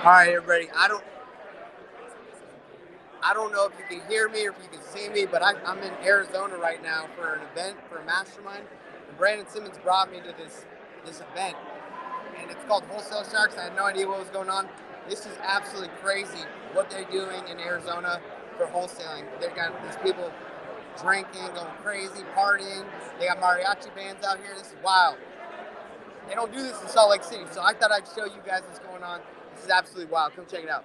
All right, everybody. I don't know if you can hear me or if you can see me, but I'm in Arizona right now for an event for a mastermind. And Brandon Simmons brought me to this event, and it's called Wholesale Sharks. I had no idea what was going on. This is absolutely crazy what they're doing in Arizona for wholesaling. They've got these people drinking, going crazy, partying. They got mariachi bands out here. This is wild. They don't do this in Salt Lake City, so I thought I'd show you guys what's going on. This is absolutely wild. Come check it out.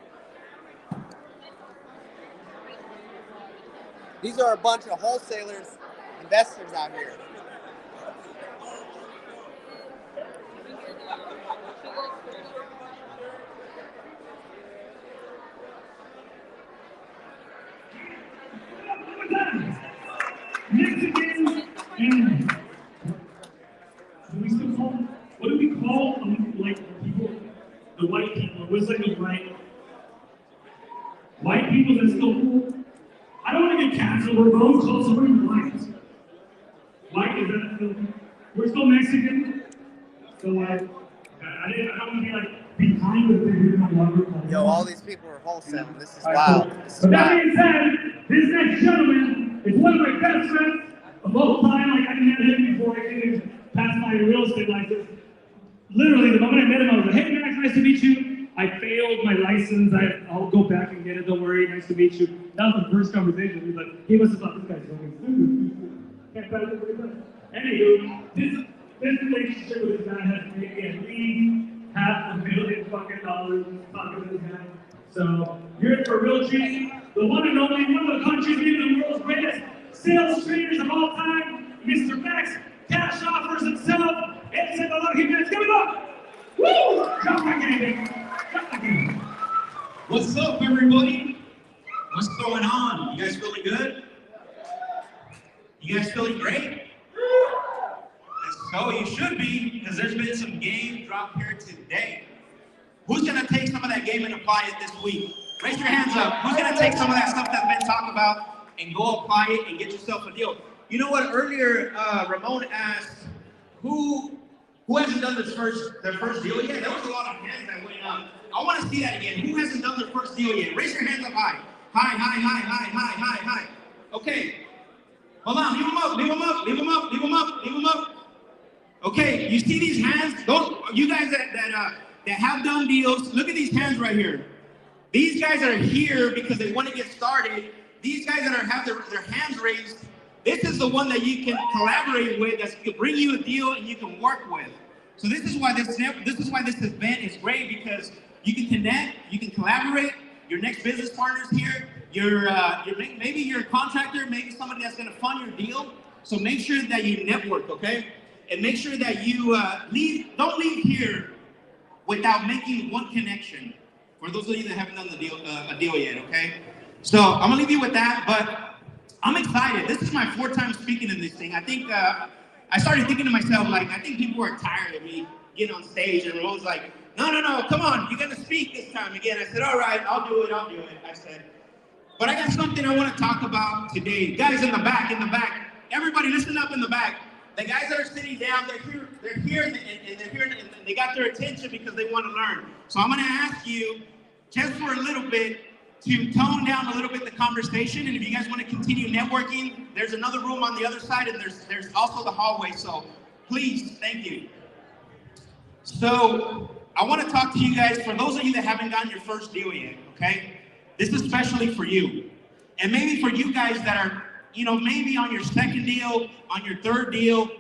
These are a bunch of wholesalers, investors out here. Mexicans and what do we call like people, the white people? What's like the white people that's still cool? I don't want to get canceled. We're both close, so we're white. White is that still? We're still Mexican. So I don't want to be like behind the figure in my lover. Yo, all these people are wholesaling. This is wild. This is But that wild. being said, this next gentleman is one of my best friends of all time. Like I met him before I even passed my real estate license. Literally, the moment I met him, I was like, "Hey, Max, nice to meet you." I failed my license. I'll go back and get it. Don't worry. Nice to meet you. That was the first conversation. He's like, he must have thought this guy's going. Anywho, this relationship with this guy has made me at least $500,000 fucking dollars in his pocket of his hand. So you're in for a real treat. The one and only, one of the country's, maybe the world's greatest sales trainers of all time, Mr. Max Cash Offers himself. And send a lot of guys. Give it up! Woo! Jump back in, baby. Jump back in. What's up, everybody? What's going on? You guys feeling good? You guys feeling great? So you should be, because there's been some game dropped here today. Who's gonna take some of that game and apply it this week? Raise your hands up. Who's gonna take some of that stuff that's been talked about and go apply it and get yourself a deal? You know what? Earlier, Ramon asked who hasn't done their first deal yet? There was a lot of hands that went up. I want to see that again. Who hasn't done their first deal yet? Raise your hands up high. High. Okay. Hold on. Leave them up. Okay. You see these hands? Those you guys that have done deals. Look at these hands right here. These guys are here because they want to get started. These guys that have their hands raised. This is the one that you can collaborate with, that can bring you a deal and you can work with. So this is why this event is great, because you can connect, you can collaborate. Your next business partner's here. Maybe you're a contractor, maybe somebody that's going to fund your deal. So make sure that you network, okay? And make sure that you don't leave here without making one connection. For those of you that haven't done a deal yet, okay? So I'm gonna leave you with that, but I'm excited. This is my 4th time speaking in this thing. I think I started thinking to myself, like, I think people are tired of me getting on stage, and Ramon's like, no, come on, you're gonna speak this time again. I said, all right, I'll do it. I said, but I got something I want to talk about today. Guys in the back, everybody listen up in the back. The guys that are sitting down, they're here, and they got their attention because they want to learn. So I'm gonna ask you, just for a little bit, to tone down a little bit the conversation, and if you guys want to continue networking, there's another room on the other side, and there's also the hallway, so please, thank you. So I want to talk to you guys, for those of you that haven't gotten your first deal yet, okay? This is especially for you, and maybe for you guys that are, maybe on your 2nd deal, on your 3rd deal,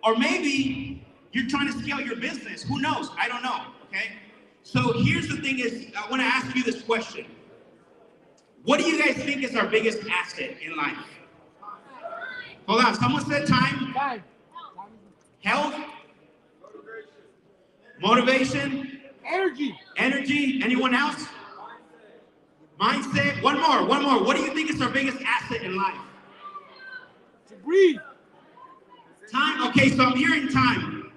or maybe you're trying to scale your business. Who knows? I don't know, okay? So here's the thing is, I want to ask you this question. What do you guys think is our biggest asset in life? Hold on, someone said time. Health? Motivation? Energy. Anyone else? Mindset? One more. What do you think is our biggest asset in life? To breathe. Time? Okay, so I'm hearing time.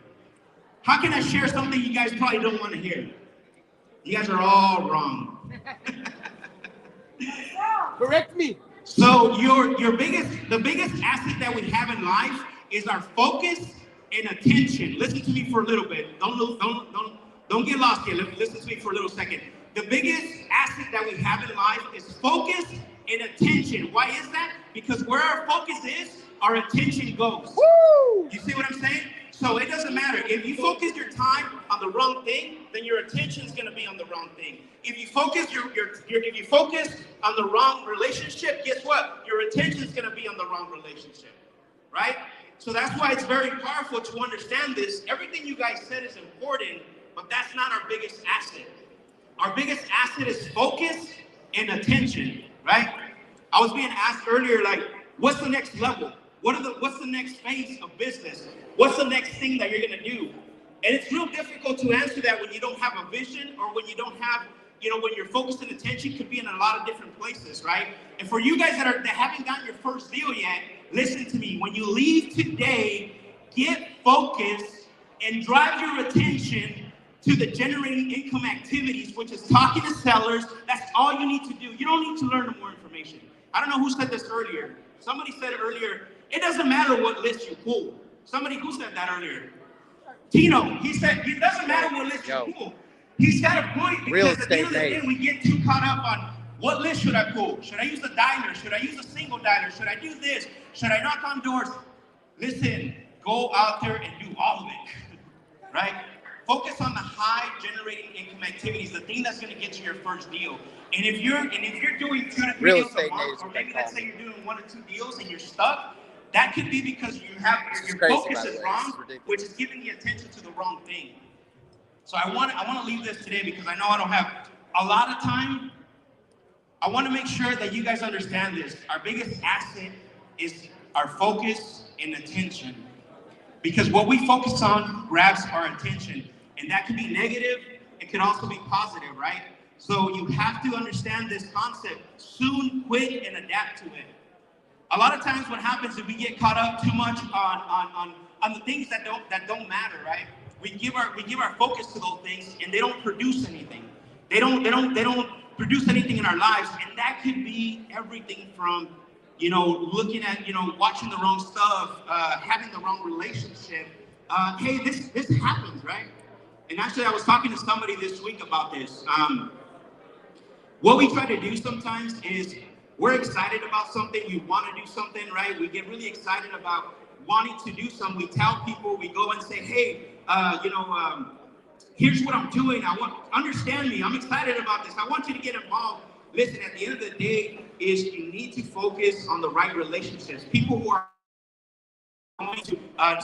How can I share something you guys probably don't want to hear? You guys are all wrong. Correct me. So the biggest asset that we have in life is our focus and attention. Listen to me for a little bit. Don't get lost here. Listen to me for a little second. The biggest asset that we have in life is focus and attention. Why is that? Because where our focus is, our attention goes. Woo! You see what I'm saying? So it doesn't matter. If you focus your time on the wrong thing, then your attention is going to be on the wrong thing. If you focus if you focus on the wrong relationship, guess what? Your attention is going to be on the wrong relationship, right? So that's why it's very powerful to understand this. Everything you guys said is important, but that's not our biggest asset. Our biggest asset is focus and attention, right? I was being asked earlier, like, what's the next level? What's the next phase of business? What's the next thing that you're gonna do? And it's real difficult to answer that when you don't have a vision, or when you don't have, when your focus and attention could be in a lot of different places, right? And for you guys that haven't gotten your first deal yet, listen to me. When you leave today, get focused and drive your attention to the generating income activities, which is talking to sellers. That's all you need to do. You don't need to learn more information. I don't know who said this earlier. Somebody said earlier, it doesn't matter what list you pull. Who said that earlier? Tino, he said, it doesn't matter what list you pull. He's got a point, because at the end of the day, we get too caught up on what list should I pull? Should I use the dialer? Should I use a single dialer? Should I do this? Should I knock on doors? Listen, go out there and do all of it, right? Focus on the high generating income activities, the thing that's going to get you your first deal. And if you're doing 2 to 3 deals a month, or maybe let's say you're doing 1 or 2 deals and you're stuck, that could be because your focus is wrong, which is giving the attention to the wrong thing. So I want to leave this today, because I know I don't have a lot of time. I want to make sure that you guys understand this. Our biggest asset is our focus and attention, because what we focus on grabs our attention, and that can be negative. It can also be positive, right? So you have to understand this concept soon, quick, and adapt to it. A lot of times what happens is we get caught up too much on the things that don't matter, right? We give our focus to those things, and they don't produce anything. They don't produce anything in our lives, and that could be everything from, looking at, watching the wrong stuff, having the wrong relationship. Hey, this happens, right? And actually, I was talking to somebody this week about this. What we try to do sometimes is, we're excited about something, we want to do something, right? We get really excited about wanting to do something. We tell people, we go and say, hey, here's what I'm doing. Understand me. I'm excited about this. I want you to get involved. Listen, at the end of the day, is you need to focus on the right relationships. People who are going to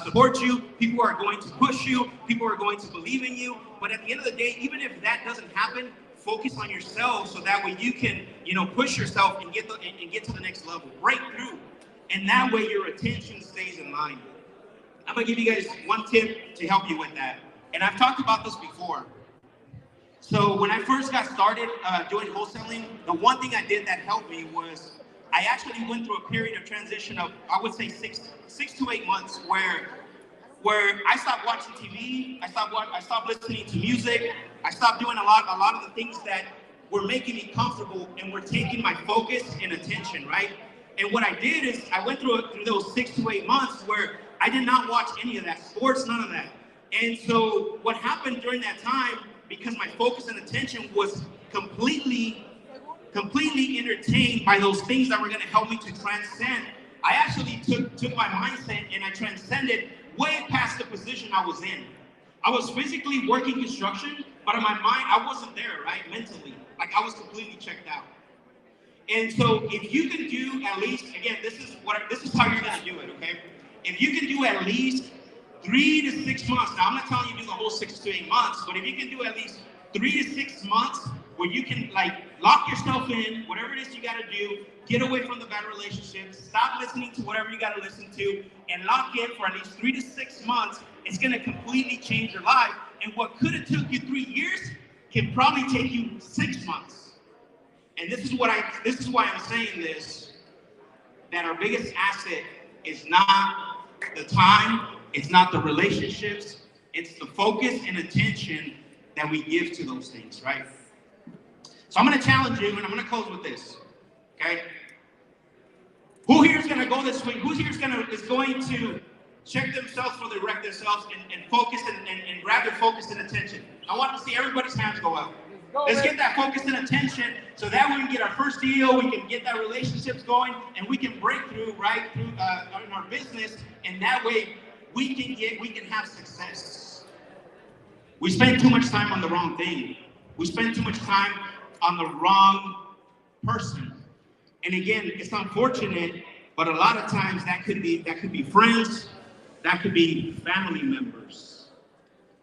support you, people who are going to push you, people who are going to believe in you. But at the end of the day, even if that doesn't happen, focus on yourself, so that way you can, push yourself and get to the next level, break through, and that way your attention stays in line. I'm gonna give you guys one tip to help you with that, and I've talked about this before. So when I first got started doing wholesaling, the one thing I did that helped me was I actually went through a period of transition of, I would say, 6 to 8 months, where I stopped watching TV, I stopped listening to music, I stopped doing a lot of the things that were making me comfortable and were taking my focus and attention, right? And what I did is I went through those 6 to 8 months where I did not watch any of that, sports, none of that. And so what happened during that time, because my focus and attention was completely entertained by those things that were going to help me to transcend, I actually took my mindset and I transcended way past the position I was in. I was physically working construction, but in my mind, I wasn't there, right? Mentally, like I was completely checked out. And so if you can do at least, again, this is how you're gonna do it, okay? If you can do at least 3 to 6 months, now I'm not telling you to do the whole 6 to 8 months, but if you can do at least 3 to 6 months where you can lock yourself in, whatever it is you gotta do, get away from the bad relationships, stop listening to whatever you gotta listen to, and lock in for at least 3 to 6 months, it's gonna completely change your life. And what could have took you 3 years can probably take you 6 months. And this is why I'm saying this, that our biggest asset is not the time, it's not the relationships, it's the focus and attention that we give to those things, right? So I'm gonna challenge you, and I'm gonna close with this, okay? Who here is gonna go this week? Who here is going to check themselves for they wreck themselves and focus and grab their focus and attention? I want to see everybody's hands go up. Let's get that focus and attention so that we can get our first deal, we can get that relationships going, and we can break through right through in our business, and that way we can have success. We spend too much time on the wrong thing. We spend too much time on the wrong person. And again, it's unfortunate, but a lot of times that could be friends, that could be family members.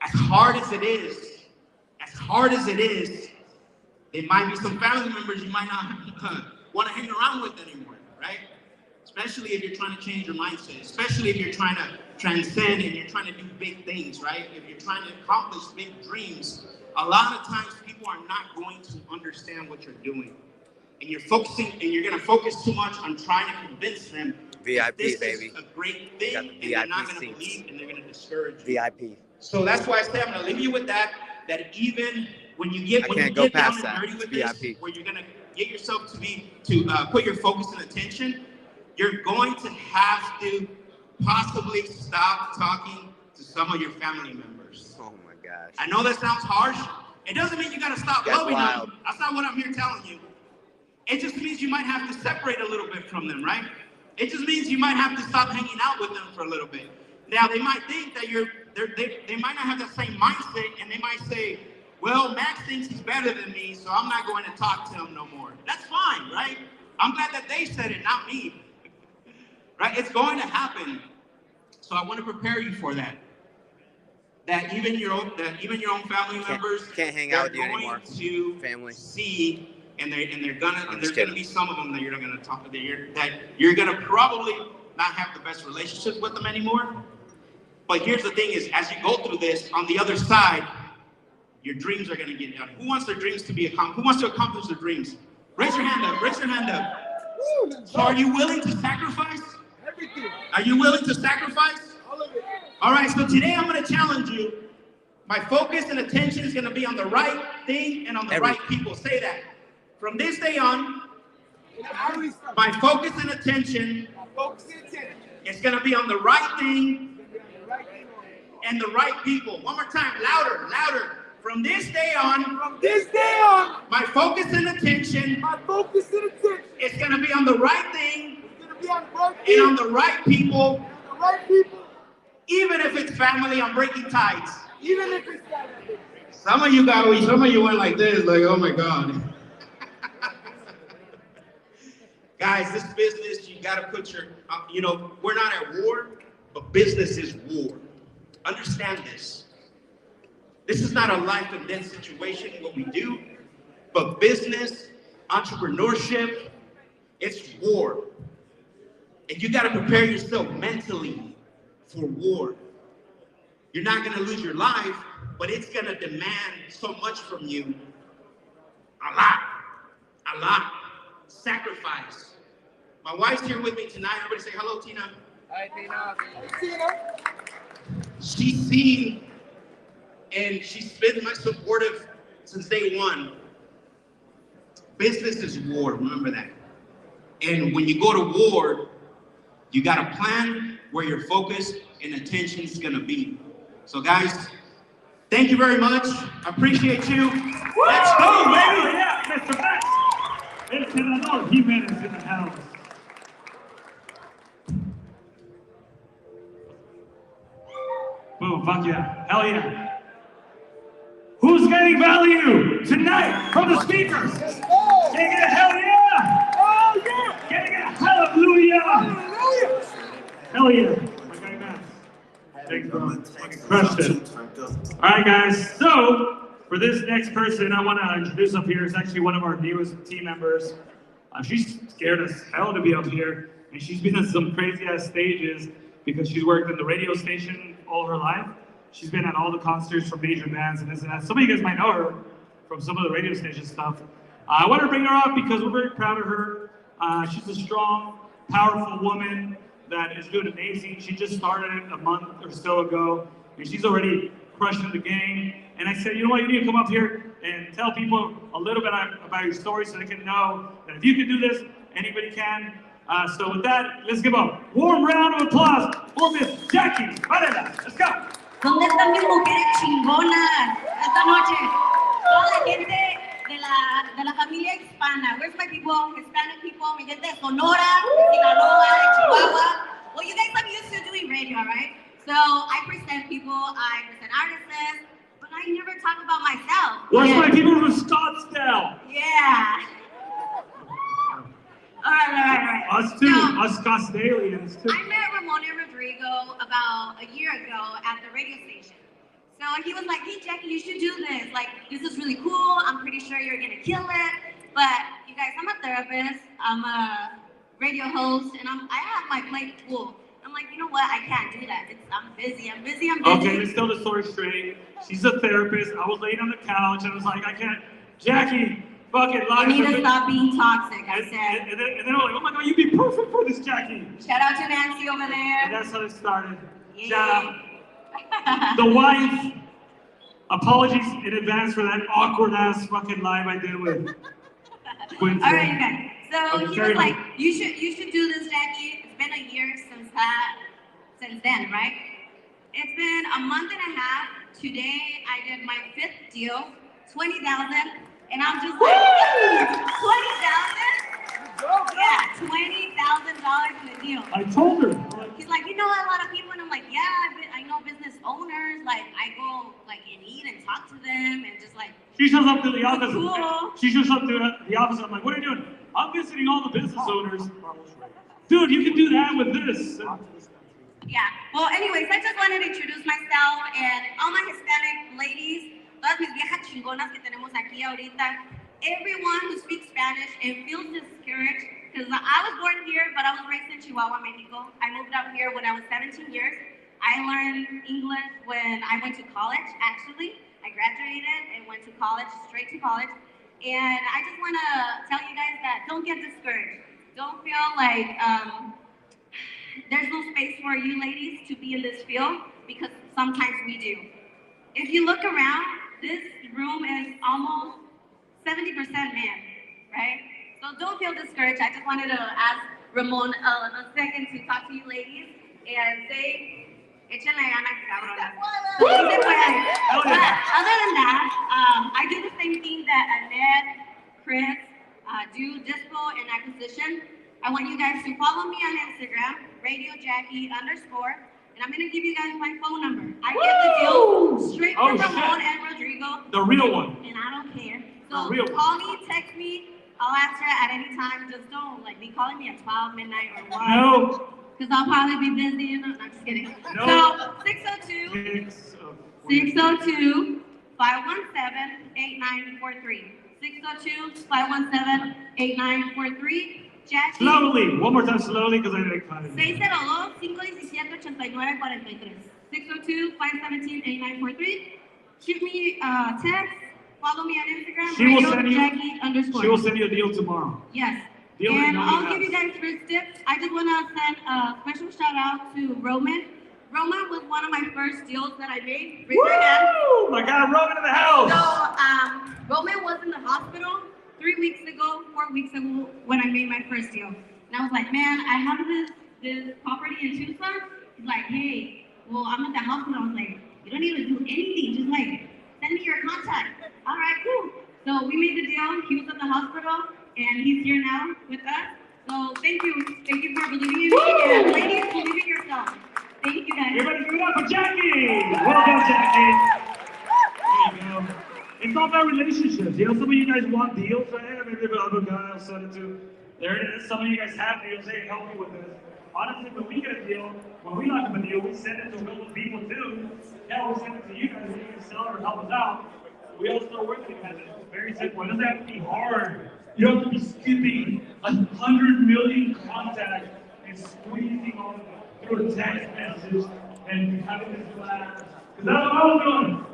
As hard as it is, there might be some family members you might not want to hang around with anymore, right? Especially if you're trying to change your mindset, especially if you're trying to transcend and you're trying to do big things, right? If you're trying to accomplish big dreams, a lot of times people are not going to understand what you're doing. And you're focusing, and you're going to focus too much on trying to convince them VIP, this baby. is a great thing, and VIP they're not going to seats. believe, and they're going to discourage you. VIP. So that's why I say I'm going to leave you with that even when you get, I when you can't go get down past and that. dirty with It's this, VIP. where you're going to get yourself to put your focus and attention, you're going to have to possibly stop talking to some of your family members. Oh my gosh. I know that sounds harsh. It doesn't mean you got to stop That's loving wild. them. That's not what I'm here telling you. It just means you might have to separate a little bit from them, right? It just means you might have to stop hanging out with them for a little bit. Now, they might think that they might not have the same mindset, and they might say, well, Max thinks he's better than me, so I'm not going to talk to him no more. That's fine, right? I'm glad that they said it, not me. Right? It's going to happen. So I want to prepare you for that. That even your own family members can't hang out with you going anymore. to Family. see, and there's gonna kidding. be some of them that you're not gonna talk that you're gonna probably not have the best relationships with them anymore. But here's the thing: is as you go through this, on the other side, your dreams are gonna get done. Who wants their dreams to be accomplished? Who wants to accomplish their dreams? Raise your hand up. Raise your hand up. So are you willing to sacrifice? Everything. Are you willing to sacrifice? All of it. All right, so today I'm going to challenge you. My focus and attention is going to be on the right thing and on the right people. Say that. From this day on, my focus and attention is going to be on the right thing and the right people. One more time, louder, louder. From this day on, my focus and attention is going to be on the right thing and on the right people. Even if it's family, I'm breaking ties. Even if it's family. Some of you went like this, like, oh my God. Guys, this business, you got to put your, we're not at war, but business is war. Understand this. This is not a life and death situation, what we do, but business, entrepreneurship, it's war. And you got to prepare yourself mentally for war. You're not going to lose your life, but it's going to demand so much from you. A lot. Sacrifice. My wife's here with me tonight. Everybody say hello, Tina. Hi, Tina. She's seen and she's been my supportive since day one. Business is war, remember that. And when you go to war, you got a plan where your focus and attention is going to be. So guys, thank you very much. I appreciate you. Let's go, baby. Yeah, Mr. Max. El Senador Jimenez in the house. Boom, fuck yeah. Hell yeah. Who's getting value tonight from the speakers? Can you get a hell yeah? Oh yeah! Can you get a hallelujah? Hallelujah! Hell yeah. My guy Max. Thanks, bro. Fucking crushed it. All right, guys. So, for this next person I want to introduce up here is actually one of our newest team members. She's scared as hell to be up here, and she's been on some crazy-ass stages because she's worked in the radio station all her life. She's been at all the concerts from major bands and this and that. Some of you guys might know her from some of the radio station stuff. I want to bring her up because we're very proud of her. She's a strong, powerful woman that is doing amazing. She just started it a month or so ago, and she's already crushing the game. And I said, you know what, you need to come up here and tell people a little bit about your story so they can know that if you can do this, anybody can. So with that, let's give a warm round of applause for Miss Jackie Varela. Let's go. ¿Dónde están mis mujeres chingonas esta noche? Toda la gente get de Sonora, de Sinaloa, de Chihuahua. Well, you guys, I'm used to doing radio, right? So I present people, I present artists, but I never talk about myself. Where's my people from Scottsdale? Yeah. All right. Us too, us Scottsdalians too. I met Ramon and Rodrigo about a year ago at the radio station. So he was like, hey Jackie, you should do this. Like, this is really cool. I'm pretty sure you're gonna kill it. But you guys, I'm a therapist, I'm a radio host, and I have my plate full. I'm like, you know what? I can't do that. I'm busy. Okay, let's tell the story straight. She's a therapist. I was laying on the couch and I was like, I can't. Jackie, fucking life. You need to stop being toxic, I said. And then I'm like, oh my God, you'd be perfect for this, Jackie. Shout out to Nancy over there. And that's how it started. Yeah. Shout out. The wife. Apologies in advance for that awkward ass fucking live I did with Quincy. All right, you guys. So Okay, he was like, you should do this, Jackie. It's been a year since then, right? It's been a month and a half. Today I did my 5th deal, 20,000, and I'm just like, 20,000? Yeah, $20,000 in a deal. I told her. He's like, you know a lot of people, and I'm like, yeah, I know business owners. Like, I go like and eat and talk to them, and just like. She shows up to the office. Cool. She shows up to the office. I'm like, what are you doing? I'm visiting all the business owners. Dude, you can do that with this. Yeah. Well, anyways, I just wanted to introduce myself and all my Hispanic ladies, todas mis viejas chingonas que tenemos aquí ahorita. Everyone who speaks Spanish and feels discouraged, because I was born here, but I was raised in Chihuahua, Mexico. I moved out here when I was 17 years. I learned English when I went to college, actually. I graduated and went to college, straight to college. And I just want to tell you guys that don't get discouraged. Don't feel like there's no space for you ladies to be in this field, because sometimes we do. If you look around, this room is almost 70% men, right? So don't feel discouraged. I just wanted to ask Ramon a second to talk to you ladies and say, échenle ganas, cabronas. But other than that, I do the same thing that Annette, Chris do, dispo and acquisition. I want you guys to follow me on Instagram, RadioJackie_, and I'm gonna give you guys my phone number. I get the deal straight from Ramon and Rodrigo. The real one. And I don't care. So call me, text me, I'll answer at any time. Just don't like be calling me at 12 midnight or 1. No. Because I'll probably be busy and I'm just kidding. No. So 602 517-8943. 602-517-8943. Jackie. Slowly. One more time slowly, because I didn't cut it. 602-517-8943. 602-517-8943. Shoot me a text. Follow me on Instagram. She will send you. _. She will send you a deal tomorrow. Yes. Deal and I'll give you guys first tips. I just want to send a special shout out to Roman. Roman was one of my first deals that I made. Raise your hand. Woo! My God, Roman in the house. So Roman was in the hospital 4 weeks ago when I made my first deal. And I was like, man, I have this property in Tucson. He's like, hey, well, I'm at the hospital. I was like, you don't need to do anything. Just like, send me your contact. All right, cool. So we made the deal. He was at the hospital, and he's here now with us. So thank you. Thank you for believing in me. And ladies, believe in yourself. Thank you, guys. Everybody give it up for Jackie. Well done, Jackie. There you go. It's all about relationships. You know, some of you guys want deals, right? Maybe the other guy I'll send it to. There it is. Some of you guys have deals. Hey, help me with this. Honestly, when we get a deal, when we lock up a deal, we send it to a couple of people too. Yeah, we'll send it to you guys. You can sell it or help us out. We all start working together. It's very simple. It doesn't have to be hard. You don't have to be skipping 100 million contacts and squeezing on through a text message and having this class. Because that's what I was doing.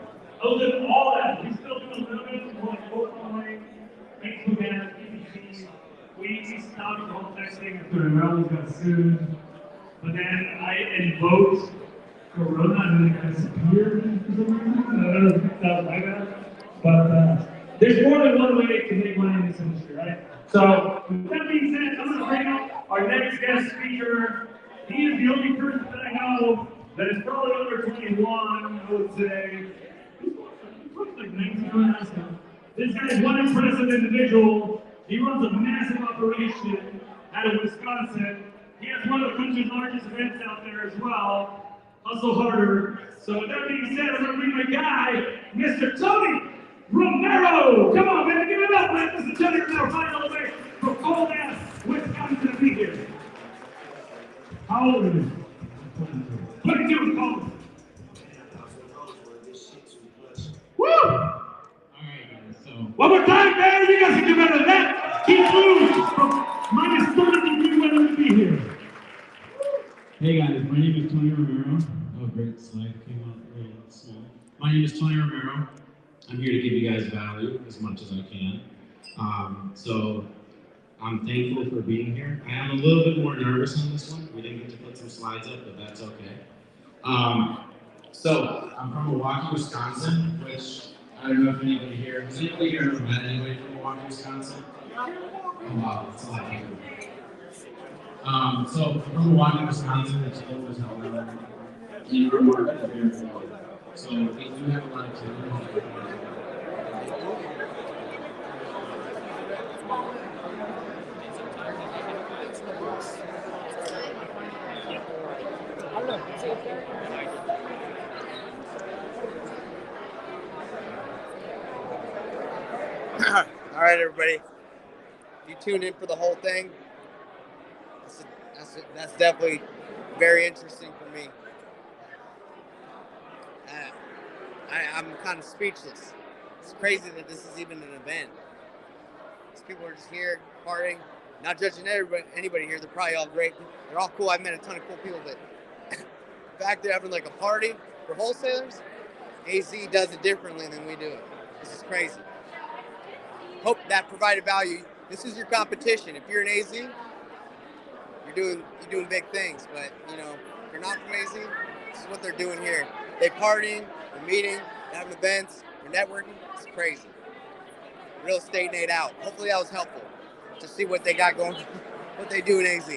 I was doing all that. We still do a little bit more online, Facebook ads, PPC. We stopped the whole texting after Morales got sued. But then I invoked Corona and then it disappeared for some reason. I don't know if that was like that. But there's more than one way to make money in this industry, right? So, with that being said, I'm going to bring up our next guest speaker. He is the only person that I know that is probably over 21, I would say. He's like 19 or something. This guy is one impressive individual. He runs a massive operation out of Wisconsin. He has one of the country's largest events out there as well. Hustle harder. So with that being said, I'm going to bring my guy, Mr. Tony Romero. Come on, man, give it up, man. Mr. Tony Romero, flying all the way from cold-ass Wisconsin to be here. How old are you? 22 and cold. Woo! Alright guys, so One more time, man. You guys can do better than that. Keep blue from minus 30 degree weather to be here. hey guys, my name is Tony Romero. Oh great slide came out really small. My name is Tony Romero. I'm here to give you guys value as much as I can. So I'm thankful for being here. I am a little bit more nervous on this one. We didn't get to put some slides up, but that's okay. So I'm from Milwaukee, Wisconsin, which I don't know if anybody here, has anybody here ever met anybody from Milwaukee, Wisconsin? Oh wow, that's a lot of people. So from Milwaukee, Wisconsin, it's always held on in our market very well. So we do have a lot of challenges. All right, everybody. You tuned in for the whole thing. That's definitely very interesting for me. I'm kind of speechless. It's crazy that this is even an event. These people are just here partying, not judging anybody here. They're probably all great. They're all cool. I've met a ton of cool people, but the fact they're having like a party for wholesalers, AZ does it differently than we do it. This is crazy. Hope that provided value. This is your competition. If you're an AZ, you're doing big things. But you know, if you're not from AZ, this is what they're doing here. They partying, they're meeting, they're having events, they're networking. It's crazy. Real estate night out. Hopefully that was helpful to see what they got going, what they do in AZ.